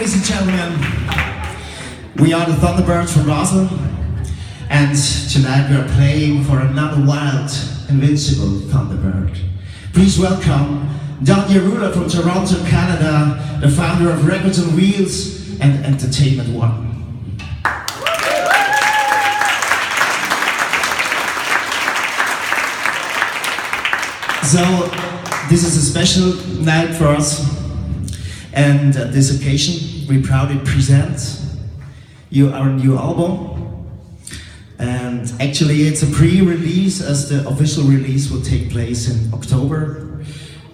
ladies and gentlemen, we are the Thunderbirds from Basel, and tonight we are playing for another wild, invincible Thunderbird. Please welcome Ierullo from Toronto, Canada, the founder of Records on Wheels and Entertainment One. So, this is a special night for us, and at this occasion we proudly present you our new album. And actually it's a pre-release, as the official release will take place in October.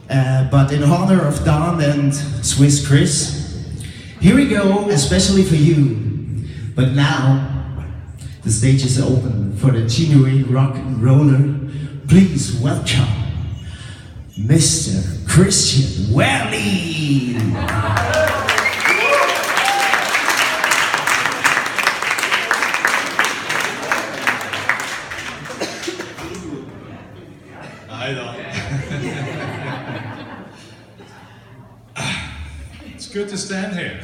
But in honor of Don and Swiss Chris, here we go, especially for you. But now, the stage is open for the genuine rock and roller. Please welcome Mr. Christian Welly. Hi, Don. It's good to stand here.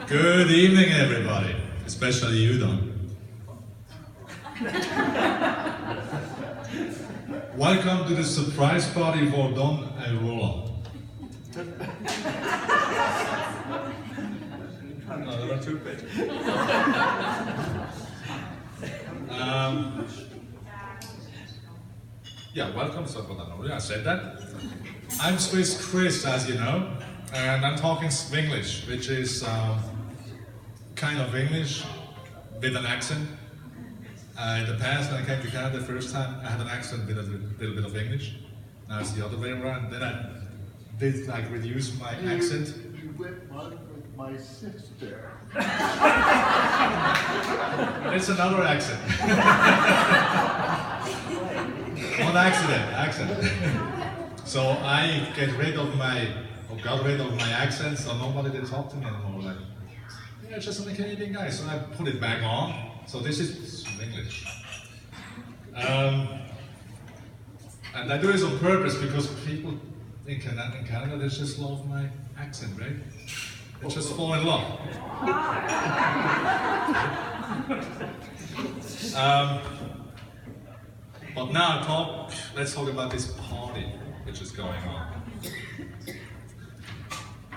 Good evening, everybody, especially you, Don. Welcome to the surprise party for Don Ierullo. No, there are two pictures. Yeah, welcome, I said that. I'm Swiss Chris, as you know, and I'm talking Swinglish, which is kind of English with an accent. In the past, when I came to Canada the first time, I had an accent with a little bit of English. Now it's the other way around. Then I did reduce my accent. You went on with my sister. It's another accent. One accent. So I got rid of my accent, so nobody did talk to me anymore. Like, yeah, just a Canadian guy. So I put it back on. So this is English. And I do this on purpose because people in Canada, they just love my accent, right? They just fall in love. But now let's talk about this party which is going on.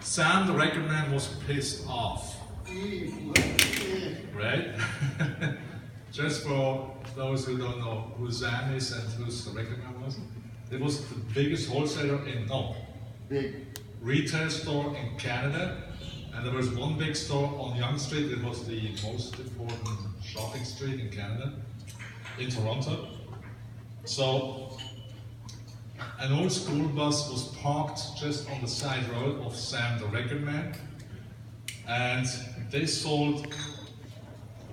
Sam, the record man, was pissed off. Right? Just for those who don't know who Sam is and who the record man was, it was the biggest wholesaler retail store in Canada, and there was one big store on Yonge Street. It was the most important shopping street in Canada, in Toronto. So an old school bus was parked just on the side road of Sam, the record man, and they sold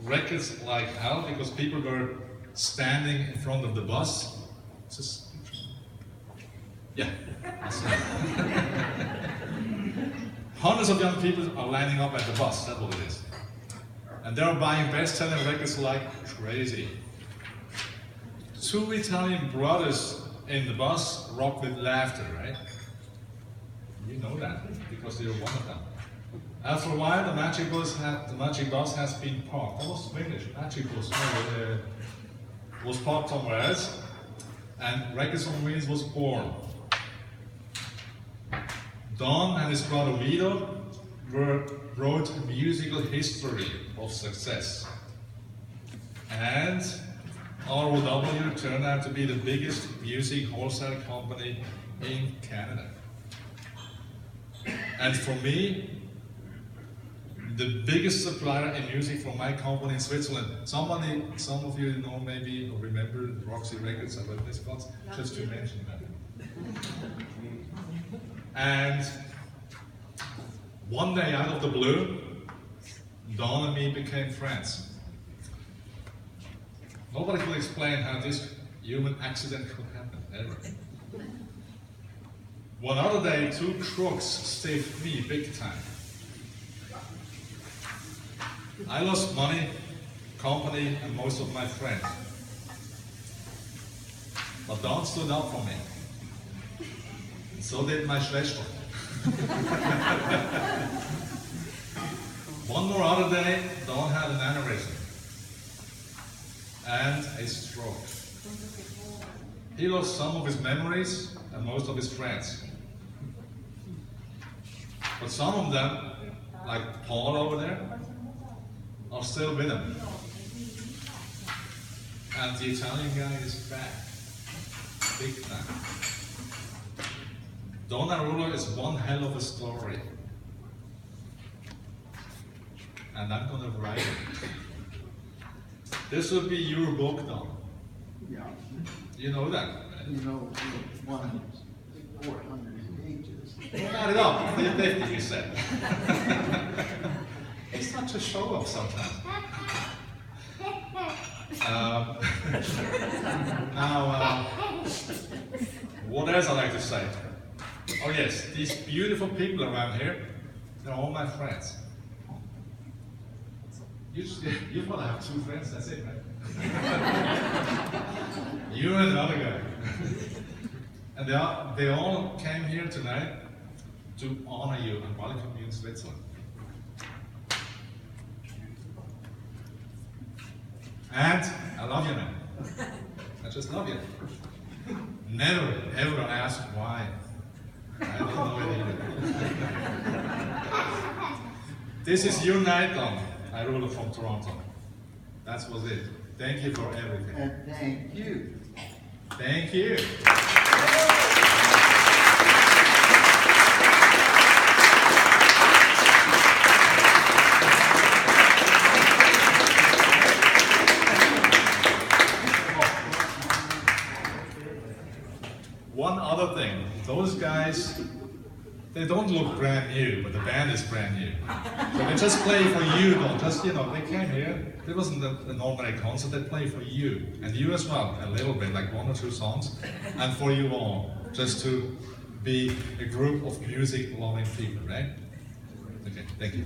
records like hell because people were standing in front of the bus. Hundreds of young people are lining up at the bus, that's what it is. And they're buying best-selling records like crazy. Two Italian brothers in the bus rock with laughter, right? You know that because you're one of them. After a while, the magic bus has been parked. That was English. Magic bus was parked somewhere else, and Records on Wheels was born. Don and his brother Vito wrote a musical history of success, and ROW turned out to be the biggest music wholesale company in Canada. And for me, the biggest supplier in music for my company in Switzerland. Some of you know maybe or remember Roxy Records, I wrote this spots, just to mention that. And one day out of the blue, Don and me became friends. Nobody could explain how this human accident could happen, ever. One other day, two crooks saved me big time. I lost money, company, and most of my friends. But Don stood up for me. So did my Schwester. One more other day, Don had an aneurysm and a stroke. He lost some of his memories and most of his friends. But some of them, like Paul over there, are still with him. And the Italian guy is back. Big time. Don Ierullo is one hell of a story. And I'm gonna write it. This would be your book, Don. Yeah. You know that? You know, one 400 pages. Not at all. 350, you said. It's such a show off sometimes. Now, what else I like to say? Oh yes, these beautiful people around here, they're all my friends. You want to have 2 friends, that's it, right? You and another guy. And they all came here tonight to honor you and welcome you in Switzerland. And I love you now. I just love you. Never ever ask why. I don't know it either. This is your night, Don Ierullo from Toronto. That was it. Thank you for everything. And thank you. Thank you. One other thing, those guys, they don't look brand new, but the band is brand new. So they just play for you, though. Just, you know, they came here. It wasn't a normal concert. They play for you, and you as well, a little bit, like 1 or 2 songs, and for you all, just to be a group of music-loving people, right? Okay, thank you.